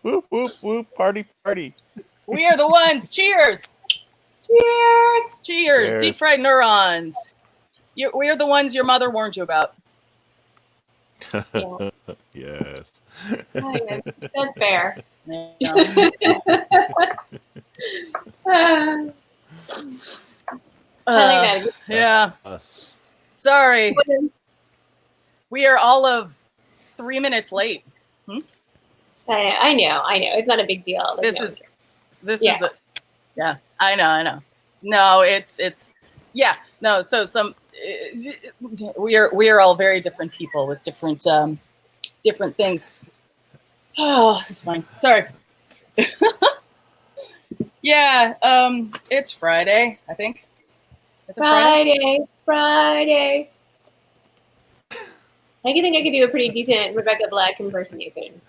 Whoop, whoop, whoop. Party, party. We are the ones. Cheers. Cheers. Cheers. Deep fried neurons. We are the ones your mother warned you about. Yeah. Yes. That's fair. Yeah. I like that. Yeah. Us. Sorry. We are all of 3 minutes late. I know. It's not a big deal. Like, This is I know. No, it's yeah. No, so we are all very different people with different things. Oh, it's fine. Sorry. Yeah, it's Friday, I think. Is it Friday? I think I could do a pretty decent Rebecca Black impersonation.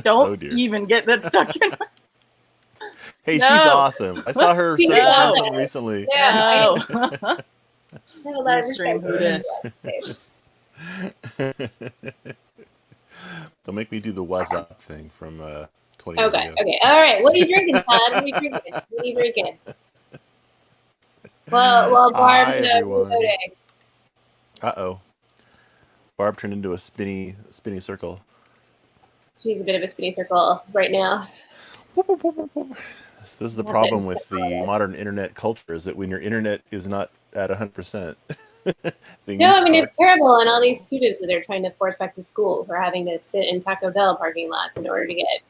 Don't even get that stuck in. Hey, she's awesome. I saw her say something recently. Yeah, no. Stream who this. Don't make me do the what's up thing from 20 years ago. Okay. All right. What are you drinking, Todd? What are you drinking? Well, Barb's reloading. Uh-oh. Barb turned into a spinny circle. She's a bit of a spinny circle right now. This is the problem with the modern internet culture, is that when your internet is not at 100%. No, I mean, it's terrible. And all these students that they're trying to force back to school for having to sit in Taco Bell parking lots in order to get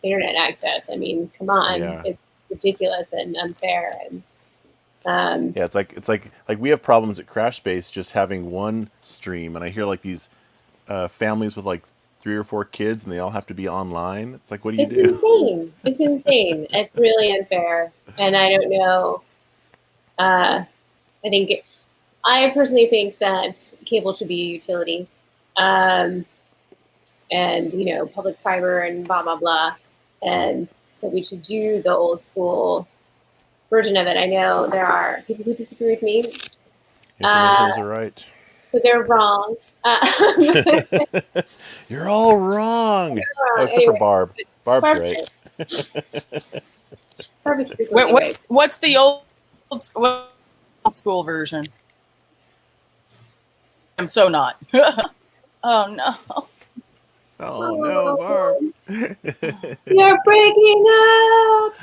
internet access. I mean, come on. Yeah. It's ridiculous and unfair. And yeah, it's like we have problems at CrashBase just having one stream, and I hear like these families with like 3 or 4 kids, and they all have to be online. It's like, what do you do? It's insane. It's really unfair, and I don't know. I personally think that cable should be a utility, and public fiber and blah blah blah, and that we should do the old school version of it. I know there are people who disagree with me. Informations are right. But they're wrong. You're all wrong. Oh, except for Barb. Barb's right. What's the old school version? I'm so not. Oh no. Oh no, Barb. You're breaking up.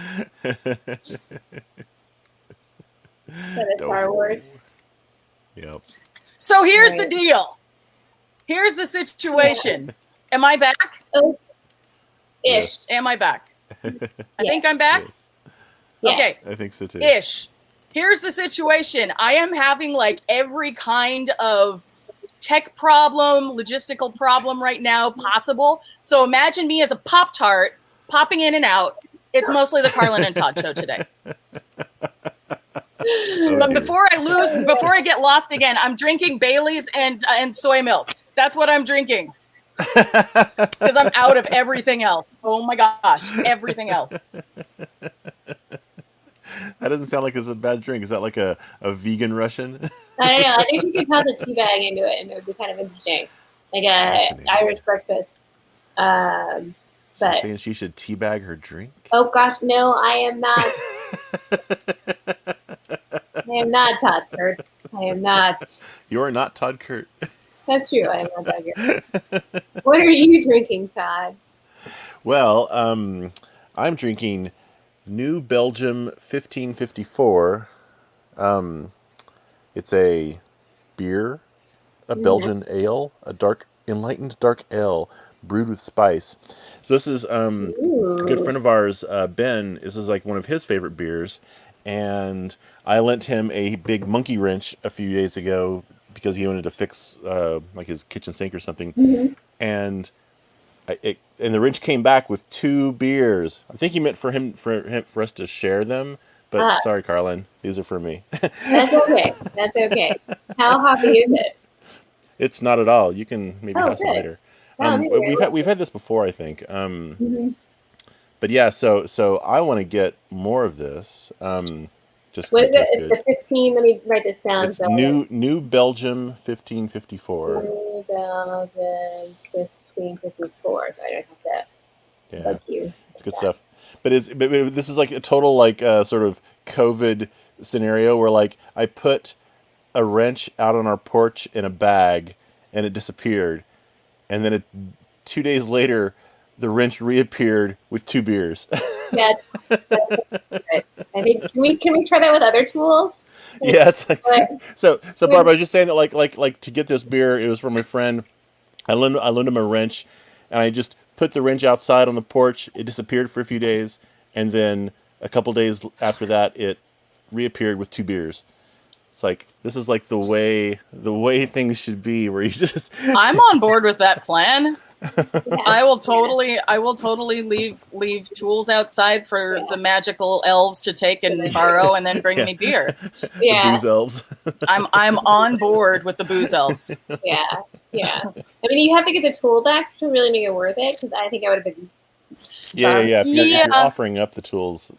That is our word. Yep. So here's the deal. Here's the situation. Am I back? Ish. Am I back? I think I'm back. Yes. Okay. I think so too. Ish. Here's the situation. I am having like every kind of tech problem, logistical problem right now possible. So imagine me as a Pop-Tart popping in and out. It's mostly the Carlin and Todd show today. But before I get lost again, I'm drinking Bailey's and soy milk. That's what I'm drinking. Because I'm out of everything else. Oh my gosh, everything else. That doesn't sound like it's a bad drink. Is that like a vegan Russian? I don't know. I think you could toss a tea bag into it, and it would be kind of interesting, like a Irish breakfast. But you're saying she should teabag her drink? Oh gosh, no, I am not. I am not Todd Kurt. I am not. You are not Todd Kurt. That's true. I am not Todd Kurt. What are you drinking, Todd? Well, I'm drinking New Belgium 1554. It's a beer, a Belgian ale, a enlightened dark ale brewed with spice. So this is a good friend of ours, Ben. This is like one of his favorite beers, and I lent him a big monkey wrench a few days ago because he wanted to fix like his kitchen sink or something, and the wrench came back with 2 beers. I think he meant for us to share them, but sorry, Carlin, these are for me. That's okay. That's okay. How hoppy is it? It's not at all. You can maybe have some later. We've had this before, I think. But yeah, so I want to get more of this. Just what is it? It's the 15. Let me write this down. It's New Belgium 1554. New Belgium 1554. So I don't have to Yeah, Like you. it's good stuff. But this was like a total like sort of COVID scenario where like I put a wrench out on our porch in a bag and it disappeared, and then 2 days later, the wrench reappeared with 2 beers. That's good. I think can we try that with other tools? Yeah, it's like Like, so. Barbara, I was just saying that like to get this beer, it was from my friend. I loaned him a wrench, and I just put the wrench outside on the porch. It disappeared for a few days, and then a couple days after that, it reappeared with 2 beers. It's like this is like the way things should be, where you just. I'm on board with that plan. yeah. I will totally leave tools outside for the magical elves to take and borrow, and then bring me beer. The booze elves. I'm on board with the booze elves. Yeah. I mean, you have to get the tool back to really make it worth it, because I think I would have been. Yeah. If you're offering up the tools.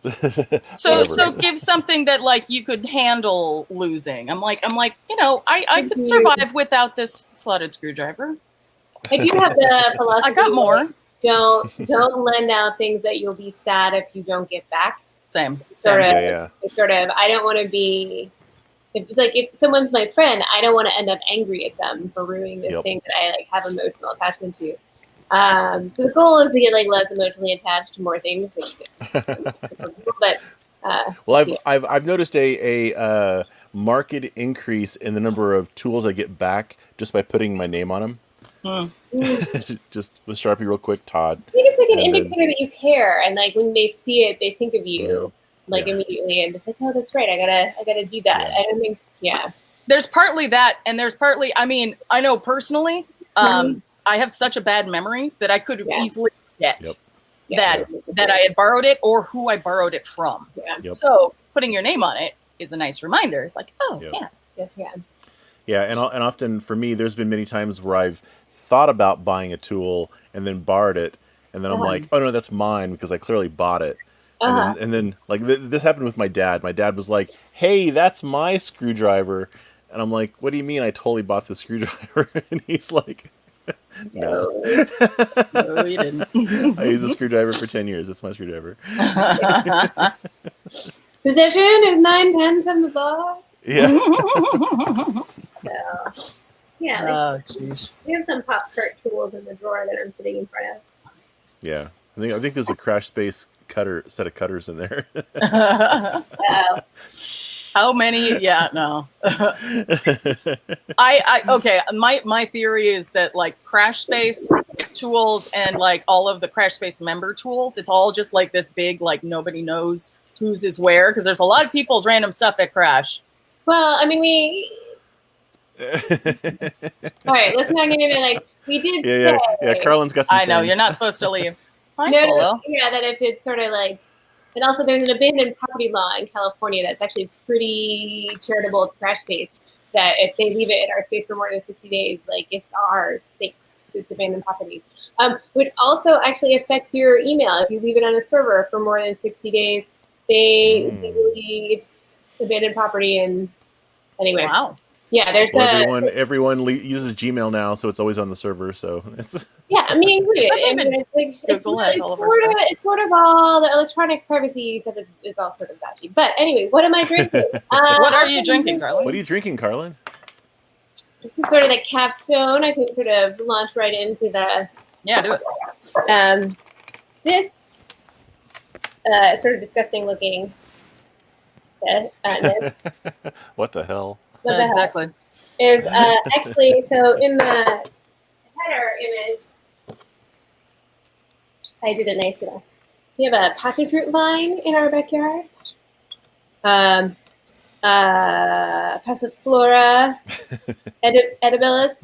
So give something that like you could handle losing. I'm like, I could survive without this slotted screwdriver. I do have the philosophy. I got more. Don't lend out things that you'll be sad if you don't get back. Same. It's sort of. I don't want to be. If someone's my friend, I don't want to end up angry at them for ruining this thing that I like have emotional attachment to. So the goal is to get like less emotionally attached to more things. But well, I've noticed a marked increase in the number of tools I get back just by putting my name on them. Just with Sharpie, real quick, Todd. I think it's like an indicator that you care, and like when they see it, they think of you immediately, and it's like, oh, that's right, I gotta do that. I don't think, There's partly that, and there's partly, I mean, I know personally, I have such a bad memory that I could easily forget that I had borrowed it or who I borrowed it from. So putting your name on it is a nice reminder. It's like, oh, yes, yeah, and often for me, there's been many times where I've thought about buying a tool and then borrowed it, and then I'm like, oh no, that's mine because I clearly bought it. And then like this happened with my dad. My dad was like, hey, that's my screwdriver. And I'm like, what do you mean I totally bought the screwdriver? And he's like, no. No, you didn't. I used a screwdriver for 10 years. That's my screwdriver. Possession is 9/10 of the law. Yeah. So, yeah. We have some pop cart tools in the drawer that I'm sitting in front of. Yeah. I think there's a crash space set of cutters in there. How many? Yeah, no. Okay. My theory is that like Crash Space tools and like all of the Crash Space member tools, it's all just like this big, like nobody knows whose is where, because there's a lot of people's random stuff at Crash. Well, I mean, all right, let's not get into like we did. Yeah. Carlin's got some. I know things. You're not supposed to leave. Solo. Yeah, that if it's sort of like, and also there's an abandoned property law in California that's actually pretty charitable to Crash Space. That if they leave it in our space for more than 60 days, like it's ours, it's abandoned property. Which also actually affects your email. If you leave it on a server for more than 60 days, it's abandoned property. And anyway, wow. Yeah, there's everyone uses Gmail now, so it's always on the server. So it's me included. It's sort of all the electronic privacy stuff. It's all sort of dodgy. But anyway, what am I drinking? What are you drinking, Carlin? What are you drinking, Carlin? This is sort of the capstone. I can sort of launch right into the. Yeah, do it. This sort of disgusting looking. What the hell? Exactly. Is actually, so in the header image, I did a nice little. We have a passion fruit vine in our backyard. Passiflora edibilis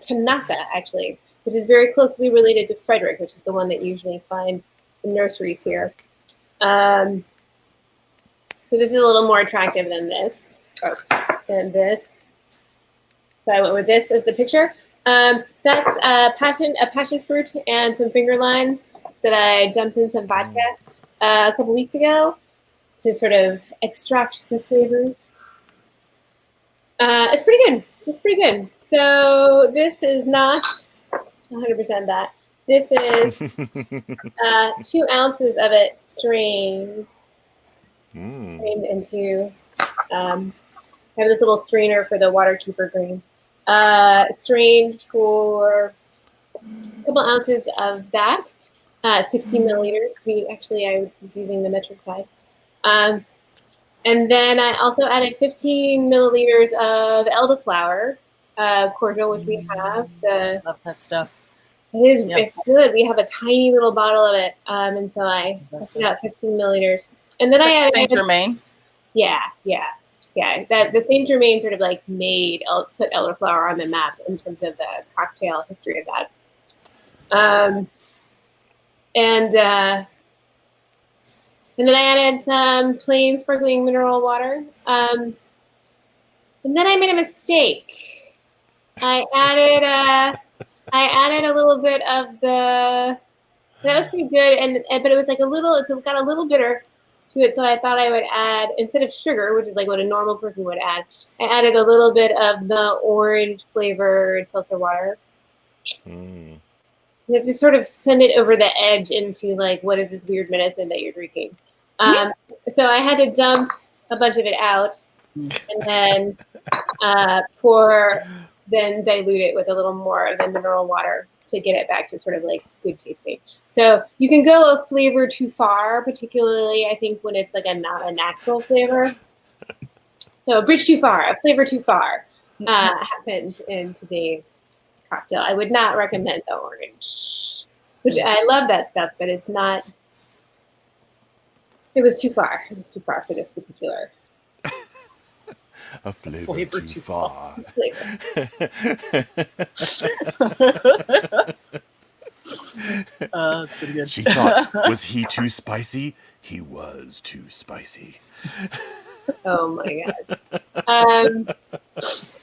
tanaka, actually, which is very closely related to Frederick, which is the one that you usually find in nurseries here. So this is a little more attractive than this. So I went with this as the picture. That's a passion fruit and some finger limes that I dumped in some vodka a couple weeks ago to sort of extract the flavors. It's pretty good. So this is not 100% that. This is 2 ounces of it strained into. I have this little strainer for the water keeper green. Strained for a couple ounces of that. 60 milliliters. I was using the metric side. And then I also added 15 milliliters of elderflower cordial, which we have. Love that stuff. It's good. We have a tiny little bottle of it, and so I tested out 15 milliliters. And then I added Saint Germain. Yeah. That the Saint Germain sort of like put elderflower on the map in terms of the cocktail history of that. And then I added some plain sparkling mineral water. And then I made a mistake. I added a little bit of the. That was pretty good, but it was like it got a little bitter to it, so I thought I would add, instead of sugar, which is like what a normal person would add, I added a little bit of the orange flavored seltzer water. You have to sort of send it over the edge into like, what is this weird medicine that you're drinking? So I had to dump a bunch of it out and then then dilute it with a little more of the mineral water to get it back to sort of like good tasting. So you can go a flavor too far, particularly I think when it's like not a natural flavor. So a bridge too far, a flavor too far happened in today's cocktail. I would not recommend the orange, which I love that stuff, but it's not. It was too far. It was too far for this particular. A flavor too far. That's pretty good. She thought, was he too spicy? He was too spicy. Oh my god.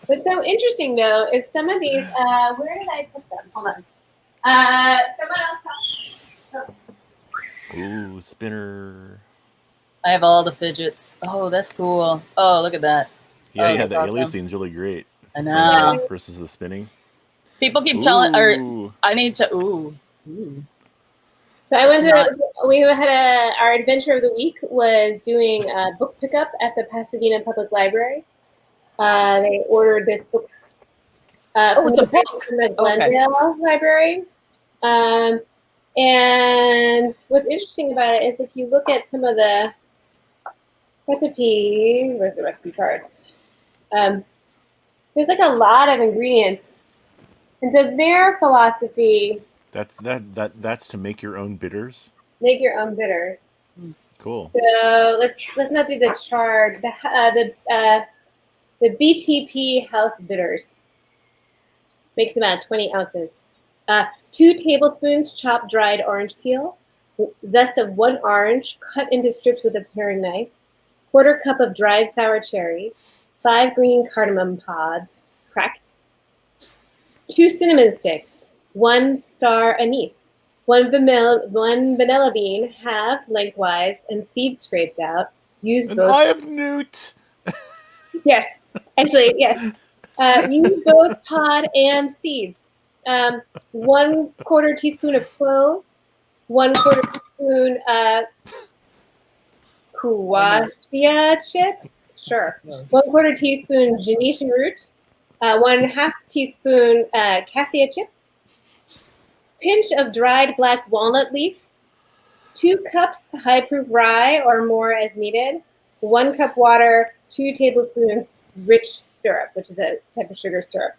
What's so interesting though is some of these. Where did I put them? Hold on. Someone else. Ooh, spinner. I have all the fidgets. Oh, that's cool. Oh, look at that. Yeah, the aliasing's really great. I know. Versus the spinning. People keep telling, or I need to. Ooh. So I went we had our adventure of the week was doing a book pickup at the Pasadena Public Library. They ordered this book. It's a book from the Glendale Library. And what's interesting about it is if you look at some of the recipes, where's the recipe cards? There's like a lot of ingredients, and so their philosophy. That's to make your own bitters. Make your own bitters. Cool. So let's not do the charge. The BTP House Bitters makes about 20 ounces. 2 tablespoons chopped dried orange peel, zest of 1 orange cut into strips with a paring knife, 1/4 cup of dried sour cherry, 5 green cardamom pods cracked, 2 cinnamon sticks, 1 star anise, 1 vanilla bean halved lengthwise and seeds scraped out. Use an both. eye of newt. Yes, actually, yes. Use both pod and seeds. 1/4 teaspoon of cloves, 1/4 teaspoon quassia chips. Sure. Nice. 1/4 teaspoon Genetian root. 1/2 teaspoon cassia chips. Pinch of dried black walnut leaf. 2 cups high-proof rye or more as needed. 1 cup water. 2 tablespoons rich syrup, which is a type of sugar syrup.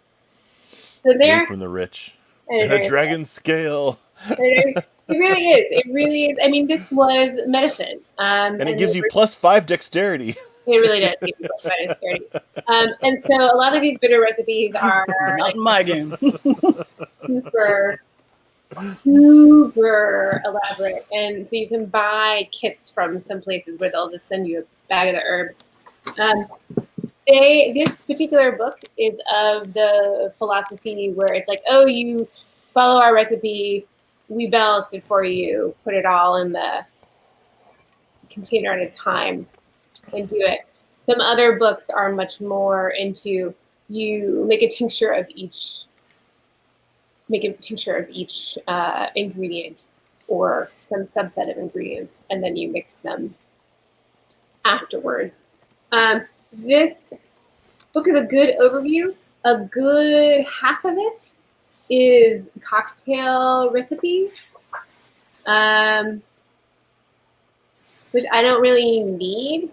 So there, from the rich. And a dragon scale. It really is. It really is. I mean, this was medicine. And it gives you +5 dexterity. It really does give you +5 dexterity. And so a lot of these bitter recipes are not in my game. super elaborate. And so you can buy kits from some places where they'll just send you a bag of the herb. This particular book is of the philosophy where it's like, oh, you follow our recipe, we balanced it for you, put it all in the container at a time and do it. Some other books are much more into you make a tincture of each make a tincture of each ingredient or some subset of ingredients, and then you mix them afterwards. This book is a good overview. A good half of it is cocktail recipes, which I don't really need.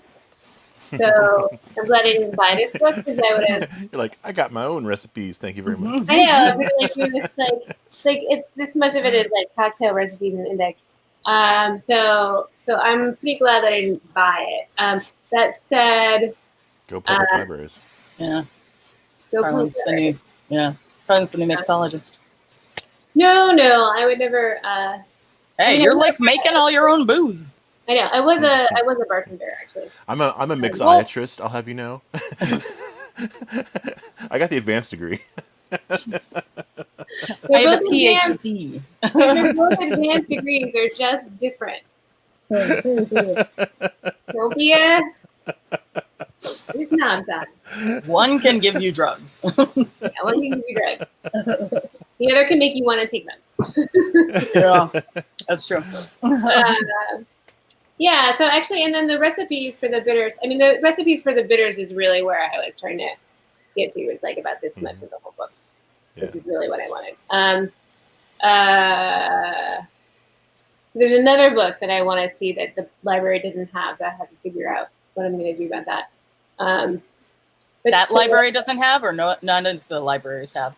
So I'm glad I didn't buy this book because I would have. You're like, I got my own recipes. Thank you very much. I know. I'm really like it's this much of it is like cocktail recipes and index. So I'm pretty glad that I didn't buy it. That said, go public libraries. Yeah. Go Farland's the new mixologist. No, I would never. Hey, you're like making all your own booze. I know. I was a bartender actually. I'm a mixologist. I'll have you know. I got the advanced degree. I have a PhD. They're both advanced degrees. They're just different. Don't be a snobs on. One can give you drugs. Yeah, one can give you drugs. The other can make you want to take them. Yeah, that's true. Yeah, so actually, and then the recipes for the bitters. I mean, the recipes for the bitters is really where I was trying to get to. It's like about this much of the whole book, which is really what I wanted. There's another book that I want to see that the library doesn't have that I have to figure out what I'm going to do about that. That library doesn't have, or no, none of the libraries have?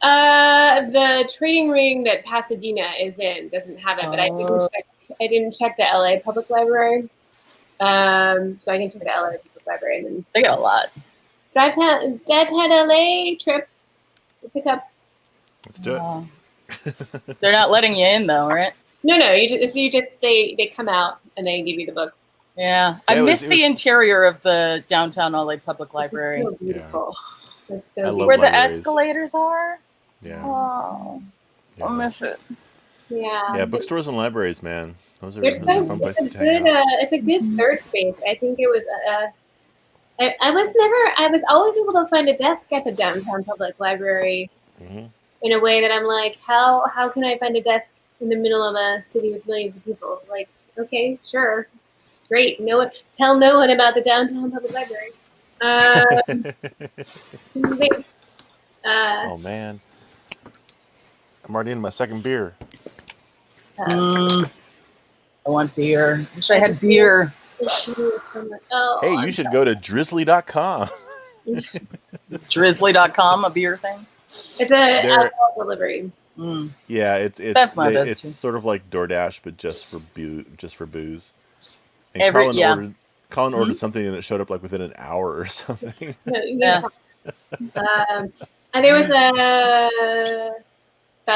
The trading ring that Pasadena is in doesn't have it, but I didn't check the LA Public Library. So I can check the LA Public Library and then they got a lot. Dad had LA trip to pick up. Let's do it. They're not letting you in though, right? No, they come out and they give you the book. Yeah, I miss the interior of the downtown LA Public Library. It's so beautiful. Yeah. It's so beautiful. Where the escalators are. Yeah. Oh, I miss it. Yeah. Yeah, bookstores and libraries, man. Those are fun places to hang out. It's a good third space. I think it was. I was always able to find a desk at the downtown public library in a way that I'm like, how can I find a desk in the middle of a city with millions of people? Like, okay, sure, great. Tell no one about the downtown public library. Oh man, I'm already in my second beer. I want beer. Wish I had beer. Hey, you should go to drizzly.com. Is drizzly.com a beer thing? It's an alcohol delivery. Yeah, it's sort of like DoorDash, but just for booze. And Colin ordered something and it showed up like within an hour or something. Yeah. And there was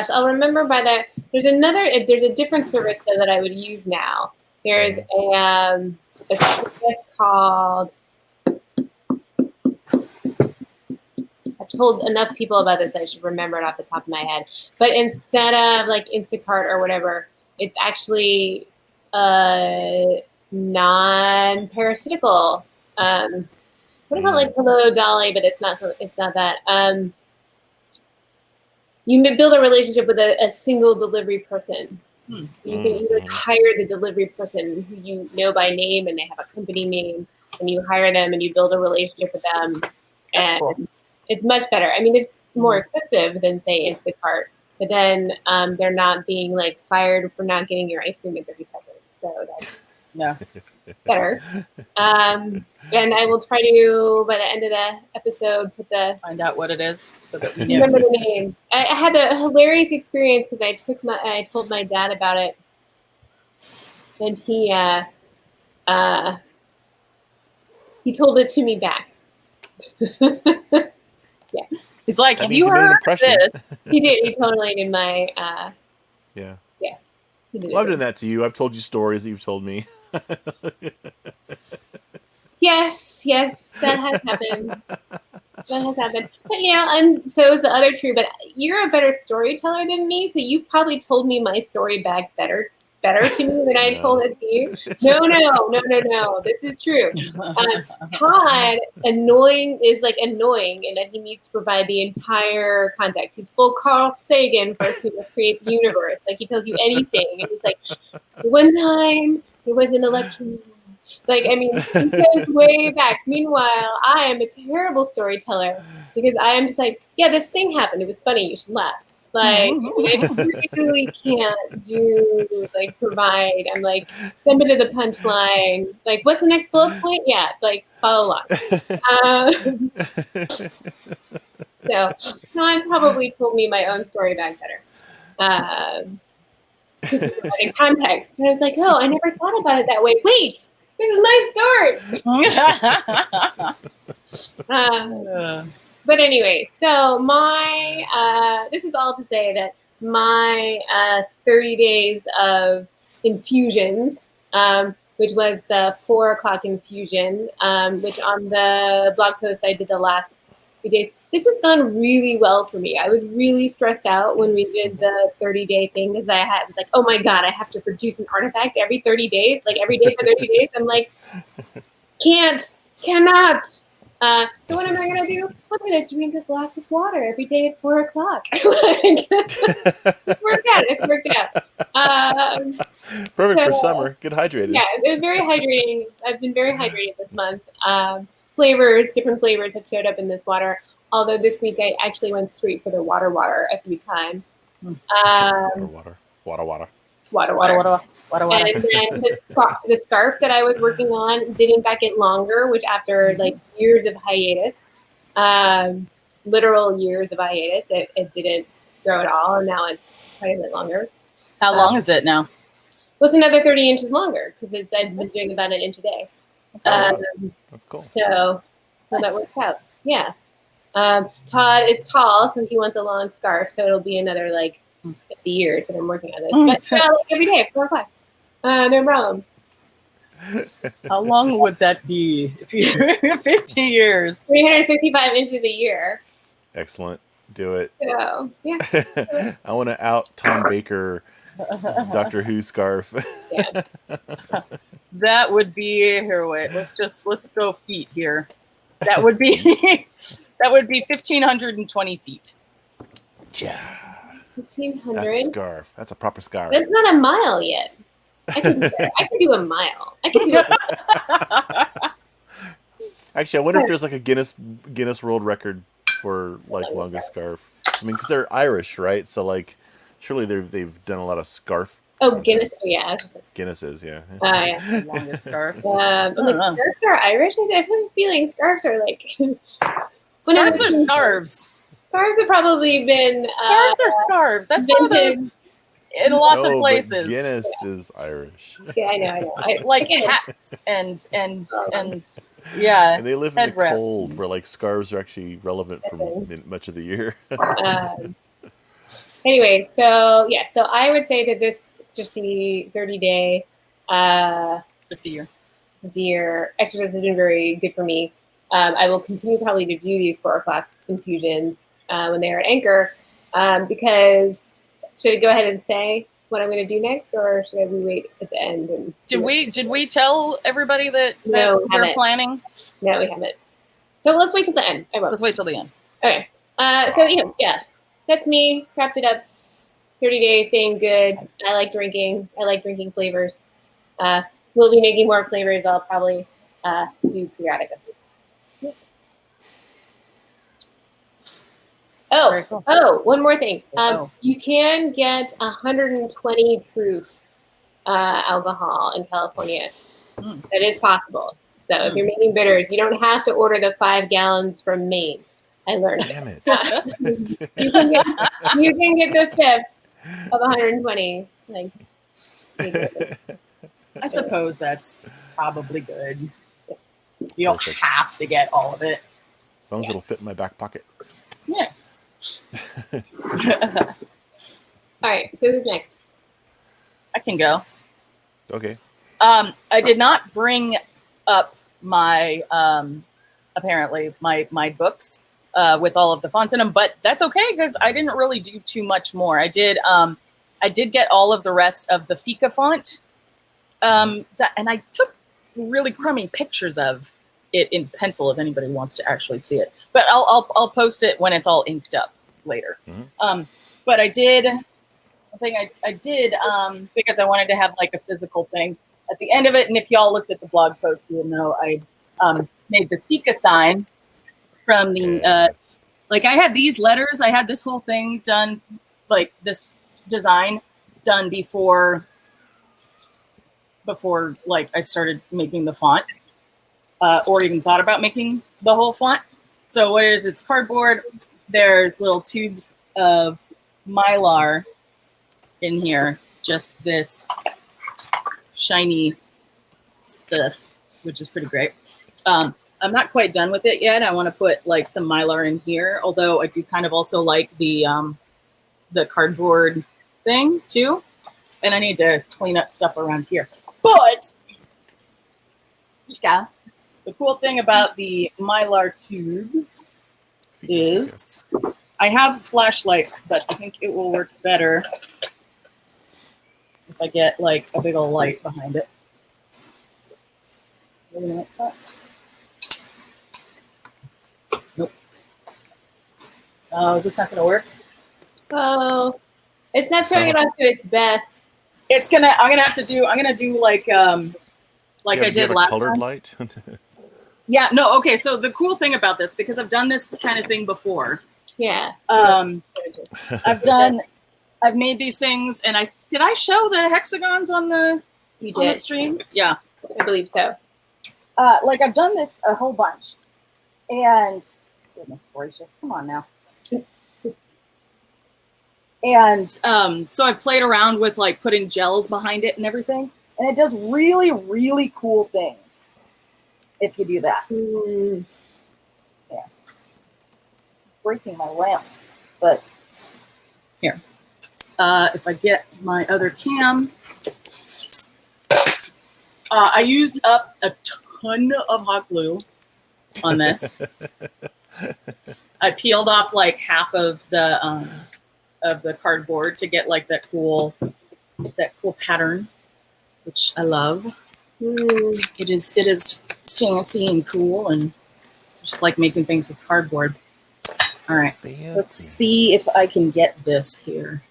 I'll remember by that. There's a different service that I would use now. There's a service called. I've told enough people about this that I should remember it off the top of my head. But instead of like Instacart or whatever, it's actually non-parasitical. What about like Hello Dolly? But it's not that. You build a relationship with a single delivery person. You like hire the delivery person who you know by name and they have a company name, and you hire them and you build a relationship with them. That's and cool. It's much better. I mean, it's more expensive than say Instacart, but then they're not being like fired for not getting your ice cream in 30 seconds. So that's better. And I will try to, by the end of the episode, find out what it is so that we remember the name. I had a hilarious experience because I told my dad about it, and he told it to me back. Yeah. He's like, have you heard of this? He did. He totally did my. Yeah. Yeah. Well, I've done that to you. I've told you stories that you've told me. Yes, that has happened. But and so is the other true. But you're a better storyteller than me, so you probably told me my story back better better to me than I told it to you. No. This is true. Todd is annoying in that he needs to provide the entire context. He's full Carl Sagan first who will create the universe. Like he tells you anything, and he's like, one time there was an election. Like, I mean, he goes way back. Meanwhile, I am a terrible storyteller because I am just like, yeah, this thing happened. It was funny. You should laugh. Like, I really can't provide. I'm like, send me to the punchline. Like, what's the next bullet point? Yeah, like, follow along. So, Sean probably told me my own story back better. Because of the context. And I was like, oh, I never thought about it that way. Wait, this is my story. But anyway, so this is all to say that my 30 days of infusions, which was the 4 o'clock infusion, which on the blog post I did the last few days. This has gone really well for me. I was really stressed out when we did the 30-day thing because I was like, oh my God, I have to produce an artifact every 30 days, like every day for 30 days. I'm like, cannot. So what am I going to do? I'm going to drink a glass of water every day at 4 o'clock. It's worked out. Perfect for summer. Get hydrated. Yeah, it was very hydrating. I've been very hydrated this month. Different flavors have showed up in this water. Although this week I actually went straight for the water a few times. Water. And then the scarf that I was working on did in fact get longer, which after like years of hiatus, literal years of hiatus, it didn't grow at all, and now it's quite a bit longer. How long is it now? Well, it's another 30 inches longer because I've been doing about an inch a day. That's cool. So that works out. Yeah. Todd is tall, so he wants a long scarf. So it'll be another like 50 years that I'm working on this. But like every day at 4 o'clock. No problem. How long would that be? If you 50 years. 365 inches a year. Excellent. Do it. So yeah. I want to out Tom Baker, Doctor Who scarf. Yeah. That would be here. Wait, let's go feet here. That would be 1,520 feet. Yeah. 1,500. That's a scarf. That's a proper scarf. That's not a mile yet. I can do a mile. I can do it. Actually, I wonder if there's like a Guinness World Record for like longest scarf. I mean, because they're Irish, right? So like, surely they've done a lot of scarf. Oh, Guinness, yeah. Guinness is, yeah. Yeah. Longest scarf. Scarves are Irish. I have a feeling scarves are like. Scarves are scarves. Scarves have probably been. Scarves are scarves. That's one of those in lots of places. Guinness is Irish. Yeah, I know. Like hats and yeah. And they live in the cold, where like scarves are actually relevant for much of the year. Anyway, so I would say that this 30-day 50 year exercise has been very good for me. I will continue probably to do these 4 o'clock infusions when they are at Anchor, because should I go ahead and say what I'm going to do next, or should we wait at the end? And did we tell everybody that we're planning? No, we haven't. So let's wait till the end. Let's wait till the end. Okay. So yeah, that's me. Wrapped it up. 30-day thing, good. I like drinking. Flavors. We'll be making more flavors. I'll probably do periodic updates. Yeah. Oh, one more thing. You can get 120 proof alcohol in California. That is possible. So if you're making bitters, you don't have to order the 5 gallons from Maine. I learned. Damn it. You can get the fifth of 120. Like, I suppose that's probably good. You don't have to get all of it. As long as it'll fit in my back pocket. Yeah. All right. So who's next? I can go. Okay. I did not bring up my apparently my books with all of the fonts in them, but that's okay because I didn't really do too much more. I did I did get all of the rest of the Fika font, and I took really crummy pictures of it in pencil if anybody wants to actually see it. But I'll post it when it's all inked up later. But I did. I think I did because I wanted to have like a physical thing at the end of it. And if y'all looked at the blog post, you would know I made this Fika sign from the like I had these letters. I had this whole thing done, like this design done before like I started making the font or even thought about making the whole font. So what it is, it's cardboard. There's little tubes of Mylar in here, just this shiny stuff, which is pretty great. I'm not quite done with it yet. I want to put like some Mylar in here, although I do kind of also like the cardboard thing too. And I need to clean up stuff around here. But yeah, the cool thing about the Mylar tubes is I have a flashlight, but I think it will work better if I get like a big old light behind it. Wait a minute, Scott. Nope. Oh, is this not going to work? Oh, it's not showing it off to its best. I'm gonna do like I did last colored time. Light? Yeah, no, okay. So the cool thing about this, because I've done this kind of thing before. Yeah. I've made these things, and did I show the hexagons on the stream? Yeah, I believe so. Like I've done this a whole bunch, and goodness gracious, come on now. And so I've played around with like putting gels behind it and everything, and it does really, really cool things if you do that. Yeah, breaking my lamp, but here. If I get my other cam, I used up a ton of hot glue on this. I peeled off like half of the cardboard to get like that cool pattern, which I love. It is fancy and cool, and just like making things with cardboard. All right, let's see if I can get this here.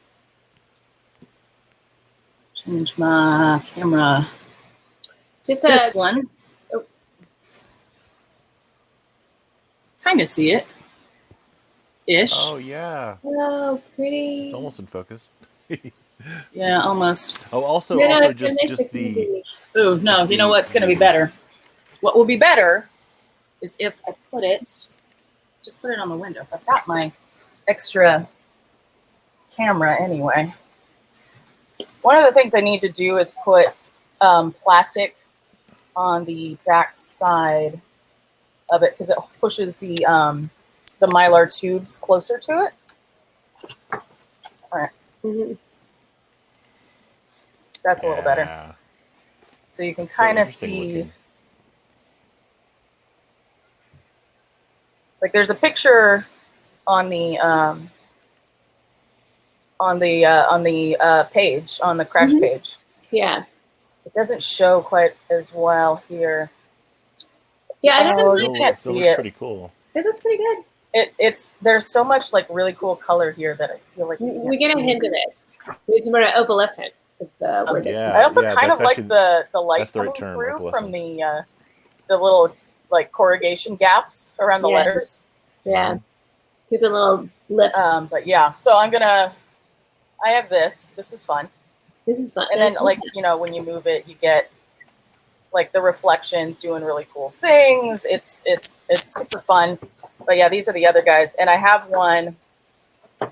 Change my camera. Just this one. Oh. Kind of see it. Ish. Oh yeah. Oh, pretty. It's almost in focus. Yeah, almost. Oh, also just the. Ooh, no! You know what's going to be better? What will be better is if I just put it on the window. I've got my extra camera anyway. One of the things I need to do is put plastic on the back side of it because it pushes the Mylar tubes closer to it. All right. That's a little better. So you can kind of see. Looking. Like there's a picture on the page, on the crash page. Yeah. It doesn't show quite as well here. Yeah, I don't know. You can't see it. Pretty cool. It looks pretty good. There's so much like really cool color here that I feel like we get a hint of it. It's more opalescent. Is the word. Yeah, I also kind of like the light coming through from the little like corrugation gaps around the letters. Yeah, he's a little lift. But yeah, so I have this. This is fun. This is fun. And then like when you move it, you get like the reflections doing really cool things. It's super fun. But yeah, these are the other guys, and I have one.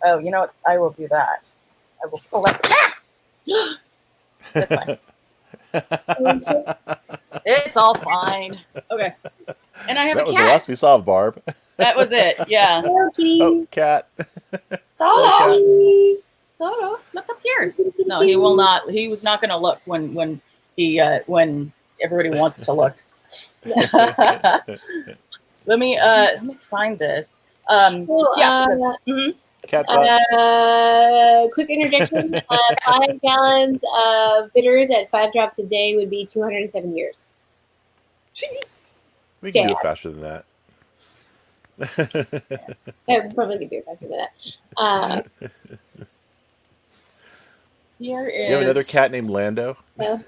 Oh, you know what? I will do that. I will collect. That's fine. It's all fine. Okay. And I have a cat. That was the last we saw of Barb. That was it. Yeah. Oh, cat. Solo. Solo, look up here. No, he will not. He was not going to look when everybody wants to look. Let me find this. Cat butt. Quick interjection. 5 gallons of bitters at 5 drops a day would be 207 years. We can do it faster than that. I probably could do it faster than that. Here is. You have another cat named Lando? No.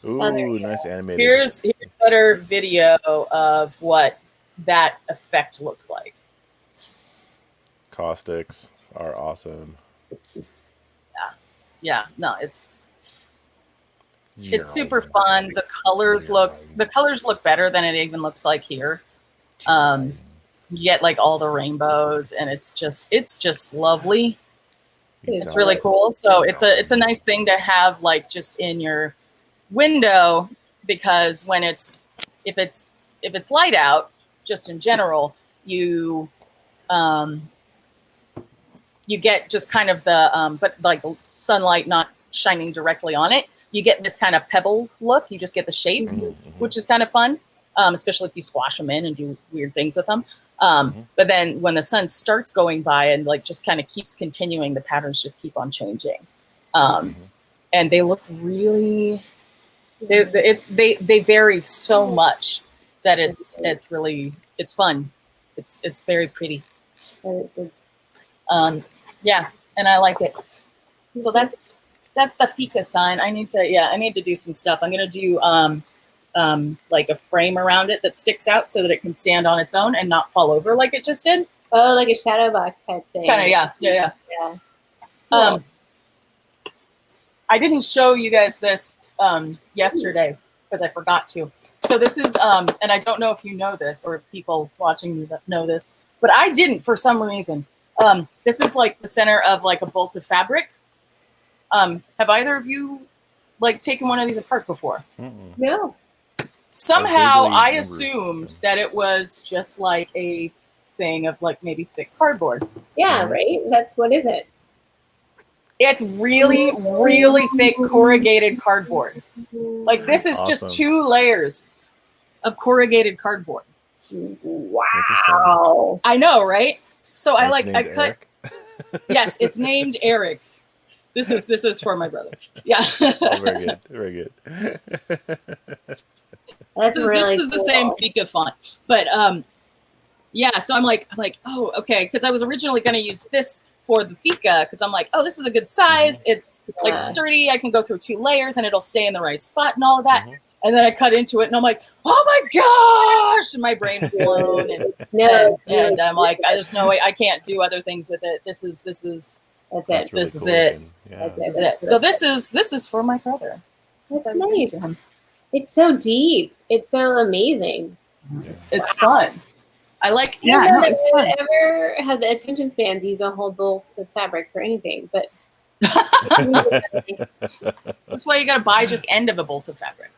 Ooh, nice animated. Here's better video of what that effect looks like. Caustics are awesome. Yeah, no, it's super fun. The colors look better than it even looks like here. You get like all the rainbows, and it's just lovely. It's really cool. So it's a nice thing to have like just in your window, because when if it's light out, just in general, you get just kind of the but like sunlight not shining directly on it, you get this kind of pebble look. You just get the shapes, which is kind of fun, especially if you squash them in and do weird things with them. But then when the sun starts going by and like just kind of keeps continuing, the patterns just keep on changing, and they look really. They vary so much that it's fun. It's very pretty. Yeah, and I like it. So that's the fika sign. I need to do some stuff. I'm gonna do like a frame around it that sticks out so that it can stand on its own and not fall over like it just did. Oh, like a shadow box type thing. Kind of, yeah. Cool. I didn't show you guys this yesterday because I forgot to. So this is, and I don't know if you know this or if people watching me know this, but I didn't for some reason. This is like the center of like a bolt of fabric. Have either of you like taken one of these apart before? No. Somehow I assumed that it was just like a thing of like maybe thick cardboard. Yeah, right? What is it? It's really, really thick corrugated cardboard. Like this is just 2 layers of corrugated cardboard. Wow. I know, right? So I cut. Eric? Yes, it's named Eric. This is for my brother. Yeah. Oh, very good. Very good. That's really This is the same Fika font. But yeah, so I'm like, oh, okay, because I was originally going to use this for the Fika because I'm like, oh, this is a good size. It's like sturdy. I can go through 2 layers and it'll stay in the right spot and all of that. And then I cut into it and I'm like, oh my gosh! And my brain is blown. And I'm like, there's no way I can't do other things with it. This is that's it. Really this is cool it. Yeah. This is it. So this is for my brother. That's nice. It's so deep. It's so amazing. It's fun. I like. I don't know that we would ever have the attention span to use a whole bolt of fabric for anything, but that's why you got to buy just the end of a bolt of fabric.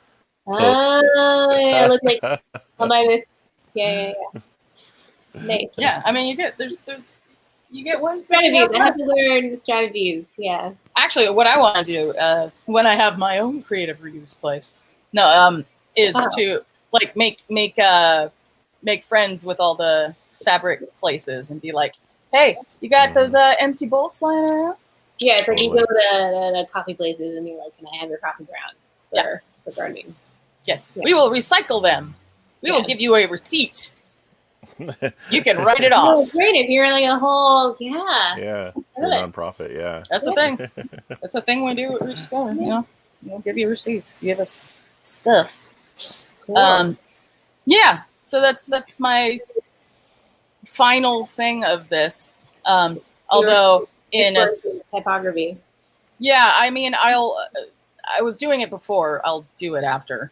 Yeah, look like I'll buy this. Yeah. Nice. Yeah, I mean, you get you get one strategies. I have to learn the strategies. Yeah. Actually, what I want to do when I have my own creative reuse place, is to like make friends with all the fabric places and be like, hey, you got those empty bolts lying around? Yeah, it's like you go to the coffee places and you're like, can I have your coffee grounds for gardening? Yes, we will recycle them. We will give you a receipt. You can write it off. Oh, great! If you're like a whole, a nonprofit, that's the thing. That's the thing we do at Rich Scholar. We'll give you receipts. Give us stuff. Cool. Yeah. So that's my final thing of this. Although in a typography. Yeah, I mean, I was doing it before. I'll do it after.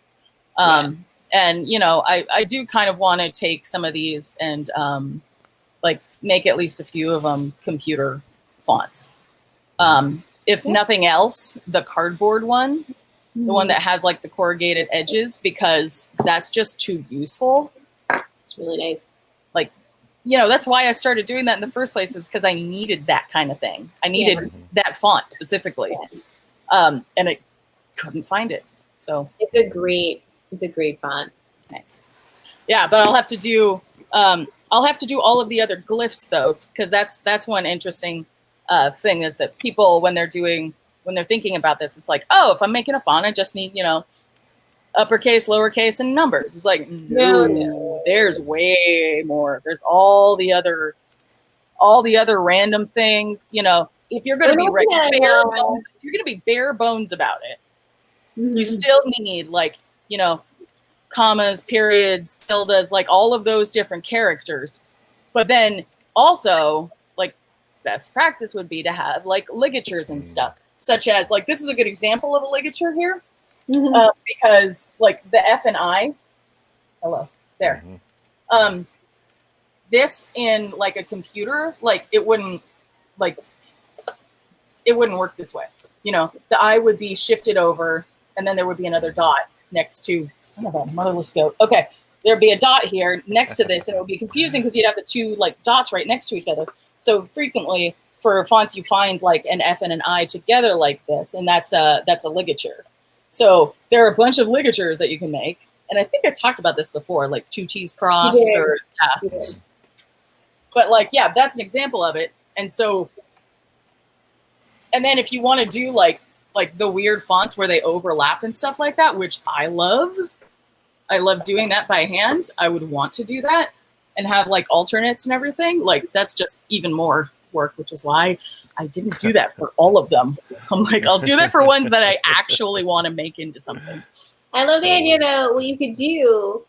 And I do kind of want to take some of these and like make at least a few of them computer fonts. If nothing else, the cardboard one, the one that has like the corrugated edges, because that's just too useful. It's really nice. Like, that's why I started doing that in the first place, is because I needed that kind of thing. I needed that font specifically. And I couldn't find it. So it's a great font. Nice. Yeah, but I'll have to do I'll have to do all of the other glyphs though, because that's one interesting thing is that people when they're thinking about this, it's like, oh, if I'm making a font, I just need uppercase, lowercase, and numbers. It's like no, there's way more. There's all the other random things. If you're gonna be bare bones about it, you still need commas, periods, tildes, like all of those different characters. But then also, like, best practice would be to have like ligatures and stuff, such as like this is a good example of a ligature here, because like the F and I, hello there, this in like a computer, like it wouldn't work this way. The I would be shifted over, and then there would be another dot next to, son of a motherless goat. Okay, there'd be a dot here next to this, and it would be confusing because you'd have the two like dots right next to each other. So frequently for fonts, you find like an F and an I together like this, and that's a ligature. So there are a bunch of ligatures that you can make, and I think I talked about this before, like two T's crossed, or But like, yeah, that's an example of it. And so, and then if you want to do like the weird fonts where they overlap and stuff like that, which I love doing that by hand. I would want to do that and have like alternates and everything. Like that's just even more work, which is why I didn't do that for all of them. I'm like, I'll do that for ones that I actually want to make into something. I love the idea though, what you could do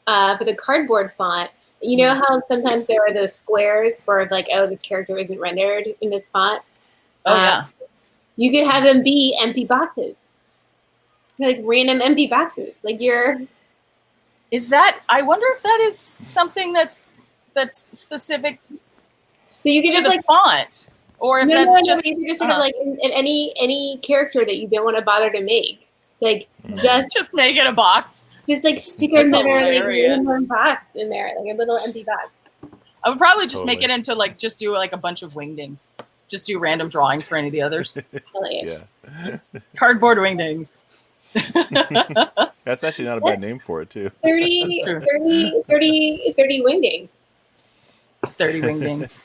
for the cardboard font. You know how sometimes there are those squares where like, oh, this character isn't rendered in this font? Oh, yeah. You could have them be empty boxes. Like random empty boxes. Like Is that, I wonder if that is something that's specific so you could to just the like font. Or if you could sort of like in any character that you don't want to bother to make. Like just make it a box. Just like stick them in there, like one box in there, like a little empty box. I would probably just make it into like, just do like a bunch of wingdings. Just do random drawings for any of the others. Yeah. Cardboard wingdings. That's actually not a bad name for it, too. 30 wingdings. 30 wingdings.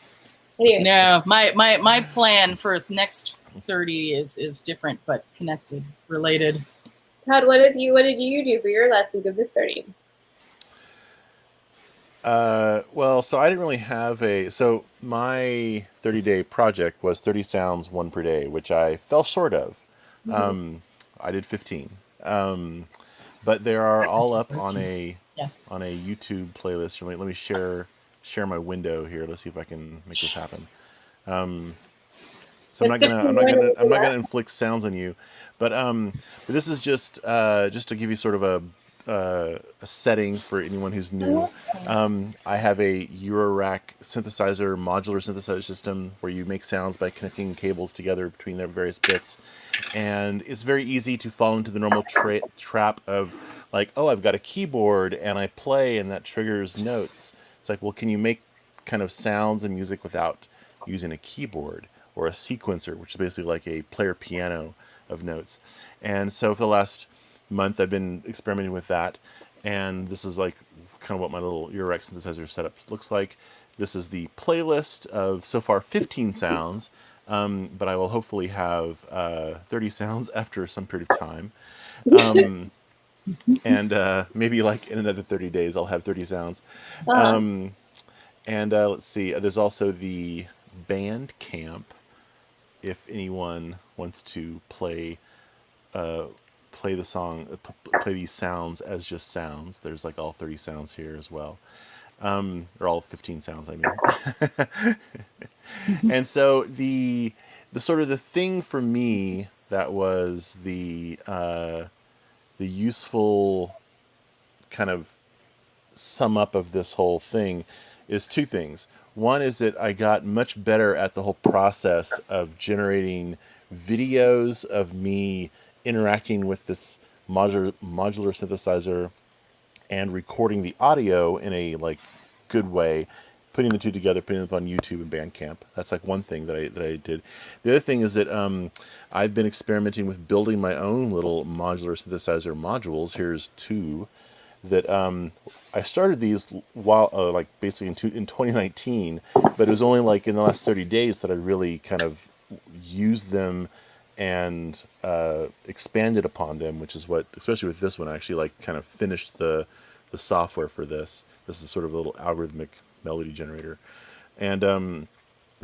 Anyway. No, my plan for next 30 is different, but connected, related. Todd, what did you do for your last week of this 30? Well, so I didn't really have so my 30-day project was 30 sounds, one per day, which I fell short of. I did 15. But they are all up on a YouTube playlist. Let me share my window here. Let's see if I can make this happen. So I'm not gonna inflict sounds on you, but this is just to give you sort of a setting for anyone who's new. I have a Eurorack synthesizer, modular synthesizer system where you make sounds by connecting cables together between their various bits, and it's very easy to fall into the normal trap of like, oh, I've got a keyboard and I play and that triggers notes. It's like, well, can you make kind of sounds and music without using a keyboard or a sequencer, which is basically like a player piano of notes? And so for the last month, I've been experimenting with that, and this is like kind of what my little Eurorack synthesizer setup looks like. This is the playlist of so far 15 sounds, but I will hopefully have 30 sounds after some period of time. And maybe like in another 30 days, I'll have 30 sounds. And let's see, there's also the Bandcamp, if anyone wants to play the song, play these sounds as just sounds. There's like all 30 sounds here as well, or all 15 sounds, I mean. And so the sort of the thing for me that was the useful kind of sum up of this whole thing is two things. One is that I got much better at the whole process of generating videos of me interacting with this modular synthesizer and recording the audio in a like good way, putting the two together, putting them up on YouTube and Bandcamp. That's like one thing that I did. The other thing is that I've been experimenting with building my own little modular synthesizer modules. Here's two. that I started these while like basically in 2019, but it was only like in the last 30 days that I really kind of used them and expanded upon them, which is what, especially with this one, I actually like kind of finished the software for this. This is sort of a little algorithmic melody generator, and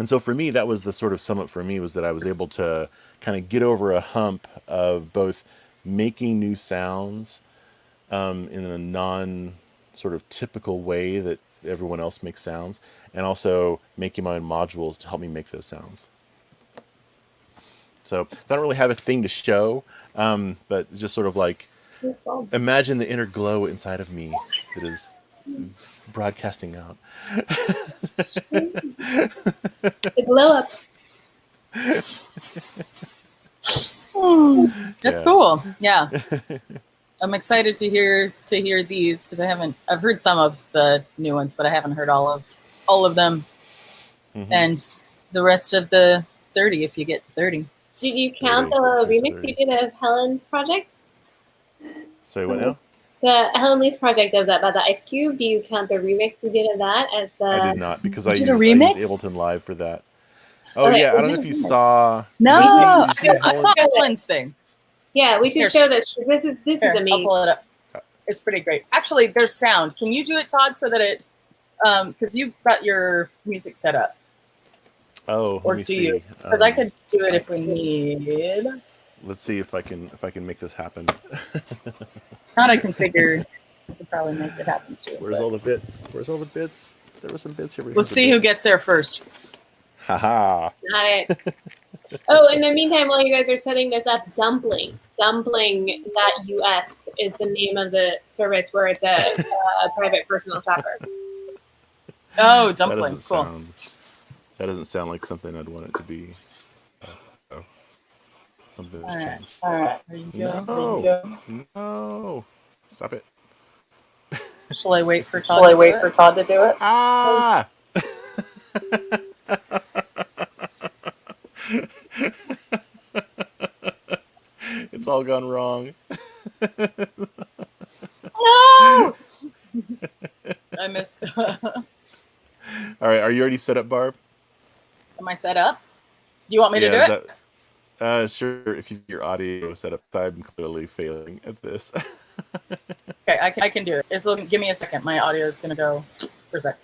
so for me, that was the sort of sum up for me, was that I was able to kind of get over a hump of both making new sounds in a non sort of typical way that everyone else makes sounds, and also making my own modules to help me make those sounds. So I don't really have a thing to show, but it's just sort of like imagine the inner glow inside of me that is broadcasting out. The glow up. That's cool. Yeah. I'm excited to hear these, because I've heard some of the new ones, but I haven't heard all of them. Mm-hmm. And the rest of the 30, if you get to 30. Did you count the remix you did of Helen's project? Say what now? The Helen Lee's project about the Ice Cube. Do you count the remix you did of that as the? I did not, because I used Ableton Live for that. Oh okay, yeah, I don't know if you saw. No, I saw Helen's thing. Yeah, we should show this. This is amazing. I'll pull it up. It's pretty great. Actually, there's sound. Can you do it, Todd, so that it, because you've got your music set up. Oh, or do you? Because I could do it if we need. Let's see if I can make this happen. Not I configured. I could probably make it happen too. Where's all the bits? Where's all the bits? There were some bits here. Let's see who gets there first. Haha. Got it. Oh, in the meantime, while you guys are setting this up, Dumpling.us is the name of the service where it's a private personal shopper. Oh, Dumpling. Cool. That doesn't sound like something I'd want it to be. Something has changed. All right. Are you doing? No. Stop it. Shall I wait for Todd to do it? Ah! It's all gone wrong. No! I missed. All right, are you already set up, Barb? Am I set up? Do you want me to do it? Sure, if your audio is set up, I'm clearly failing at this. Okay, I can do it. Give me a second. My audio is going to go for a sec.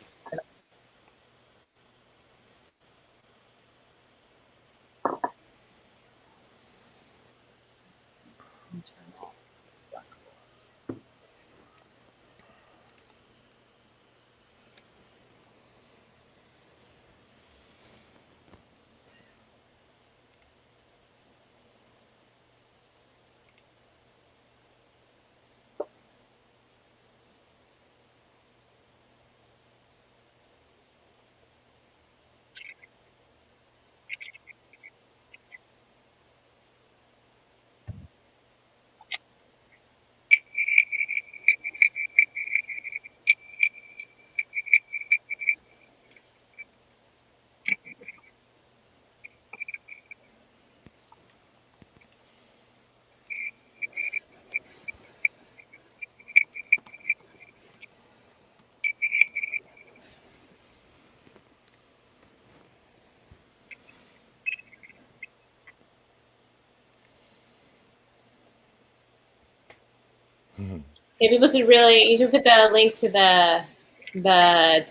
Yeah, you should put the link to the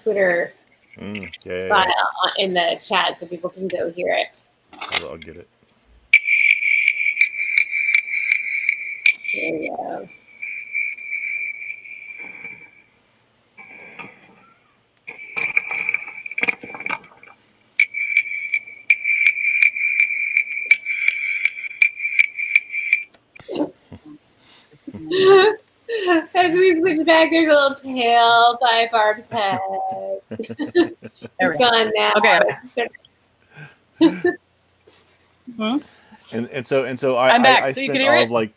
Twitter file in the chat so people can go hear it. I'll get it. There we go. As we switch back, there's a little tail by Barb's head. It's gone now. Okay. And so I'm back. I so you spent can hear all it? of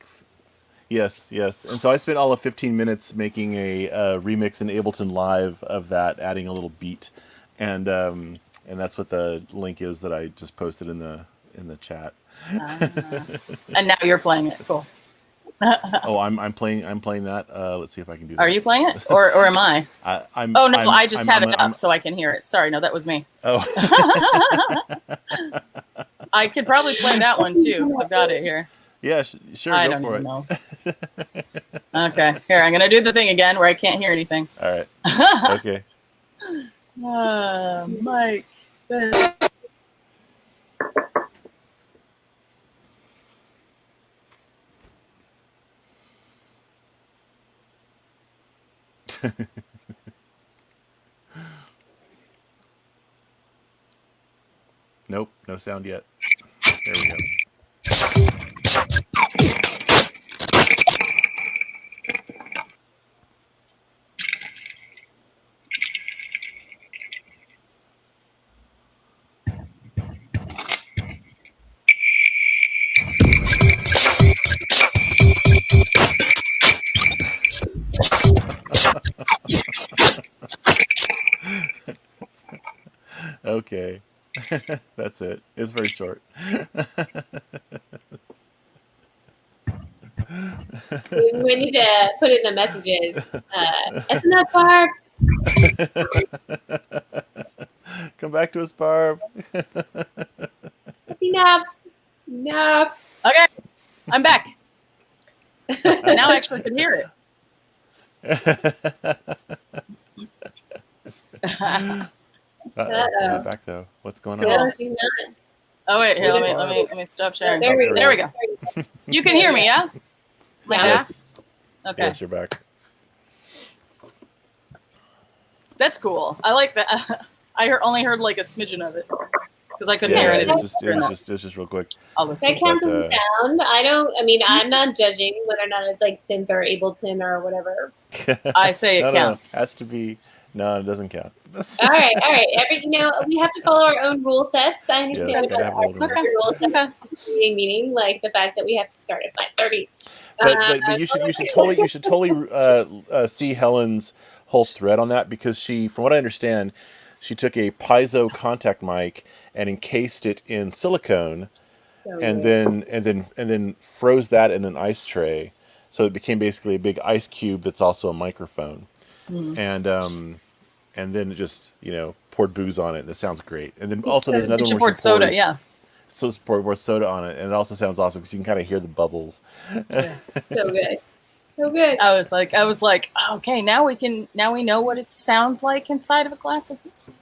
yes. And so I spent all of 15 minutes making a remix in Ableton Live of that, adding a little beat, and that's what the link is that I just posted in the chat. And now you're playing it. Cool. Oh, I'm playing that. Let's see if I can do that. Are you playing it, or am I? I'm. Oh no, I'm, I just I'm, have I'm, it I'm, up so I can hear it. Sorry, no, that was me. Oh. I could probably play that one too because I've got it here. Yeah, sure. I Go don't for even it. know. Okay, here, I'm gonna do the thing again where I can't hear anything. All right. Okay. Mike. Nope, no sound yet. There we go. Okay. That's it. It's very short. We need to put in the messages. SNF Barb. Come back to us, Barb. Enough. Enough. Okay, I'm back. I now actually can hear it. Uh-oh. Back though. What's going on? No, she's not. Oh wait, here, let me stop sharing. There we There we go. You can hear me, yeah? Am I back? Yes. Okay. Yes, you're back. That's cool. I like that. I only heard like a smidgen of it because I couldn't hear Yeah, it. it was just real quick. I'll listen. That counts as a sound. I'm not judging whether or not it's like synth or Ableton or whatever. I say it counts. No, has to be. No, it doesn't count. All right. We have to follow our own rule sets. I understand gotta have our rule sets. Meaning like the fact that we have to start at 5:30. But you should totally see Helen's whole thread on that, because she, from what I understand, she took a piezo contact mic and encased it in silicone, and then froze that in an ice tray, so it became basically a big ice cube that's also a microphone. Mm-hmm. And then it just poured booze on it, and it sounds great. And then also there's another one where poured soda, yeah. So pour soda on it, and it also sounds awesome because you can kind of hear the bubbles. Yeah. So good. So good. I was like, okay, now we know what it sounds like inside of a glass of whiskey.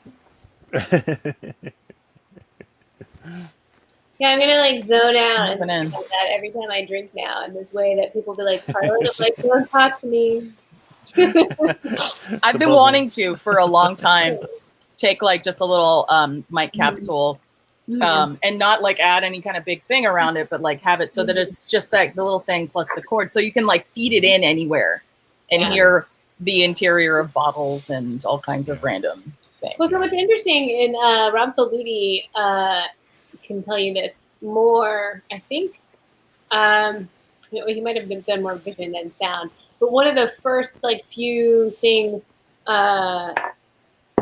Yeah, I'm gonna like zone out and think about that every time I drink now, in this way that people be like, Carla, like, don't talk to me. I've been wanting to for a long time take like just a little mic capsule, and not like add any kind of big thing around it, but like have it so that it's just like the little thing plus the cord, so you can like feed it in anywhere and hear the interior of bottles and all kinds of random things. Well, so what's interesting, and Rob Faludi can tell you this more, I think. He might have done more vision than sound, but one of the first like few things